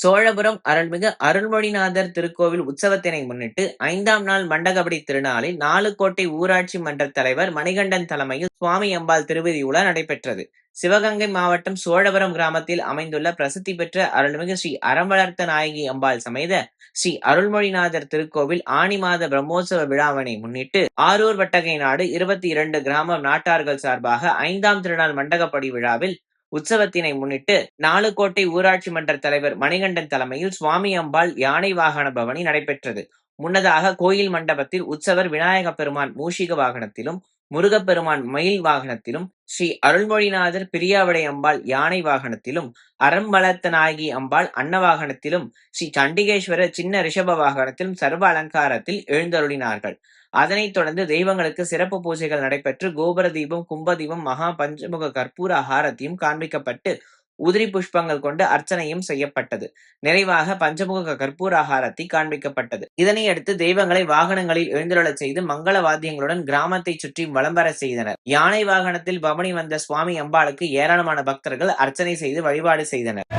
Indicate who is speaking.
Speaker 1: சோழபுரம் அருள்மிகு அருள்மொழிநாதர் திருக்கோவில் உற்சவத்தினை முன்னிட்டு 5ஆம் நாள் மண்டகப்படி திருநாளில் நாலுக்கோட்டை ஊராட்சி மன்ற தலைவர் மணிகண்டன் தலைமையில் சுவாமி அம்பாள் திருவதியுலா நடைபெற்றது. சிவகங்கை மாவட்டம் சோழபுரம் கிராமத்தில் அமைந்துள்ள பிரசித்தி பெற்ற அருள்மிகு ஸ்ரீ அறம்வளர்த்த நாயகி அம்பாள் சமேத ஸ்ரீ அருள்மொழிநாதர் திருக்கோவில் ஆனி மாத பிரம்மோற்சவ விழாவினை முன்னிட்டு ஆரூர் வட்டகை நாடு 22 கிராம நாட்டார்கள் சார்பாக 5ஆம் திருநாள் மண்டகப்படி விழாவில் உற்சவத்தினை முன்னிட்டு நாலுக்கோட்டை ஊராட்சி மன்ற தலைவர் மணிகண்டன் தலைமையில் சுவாமி அம்பாள் யானை வாகன பவனி நடைபெற்றது. முன்னதாக கோயில் மண்டபத்தில் உற்சவர் விநாயக பெருமான் மூஷிக வாகனத்திலும், முருகப்பெருமான் மயில் வாகனத்திலும், ஸ்ரீ அருள்மொழிநாதர் பிரியாவிடை அம்பாள் யானை வாகனத்திலும், அறம் வளர்த்த நாயகி அம்பாள் அன்ன வாகனத்திலும், ஸ்ரீ சண்டிகேஸ்வரர் சின்ன ரிஷப வாகனத்திலும் சர்வ அலங்காரத்தில் எழுந்தருளினார்கள். அதனைத் தொடர்ந்து தெய்வங்களுக்கு சிறப்பு பூஜைகள் நடைபெற்று கோபுர தீபம், கும்ப தீபம், மகா பஞ்சமுக கற்பூர ஆரத்தியும் காண்பிக்கப்பட்டு உதிரி புஷ்பங்கள் கொண்டு அர்ச்சனையும் செய்யப்பட்டது. நிறைவாக பஞ்சமுக கற்பூர ஆரத்தி காண்பிக்கப்பட்டது. இதனையடுத்து தெய்வங்களை வாகனங்களில் எழுந்தருளச் செய்து மங்கள வாத்தியங்களுடன் கிராமத்தை சுற்றி வலம் வர செய்தனர். யானை வாகனத்தில் பவனி வந்த சுவாமி அம்பாளுக்கு ஏராளமான பக்தர்கள் அர்ச்சனை செய்து வழிபாடு செய்தனர்.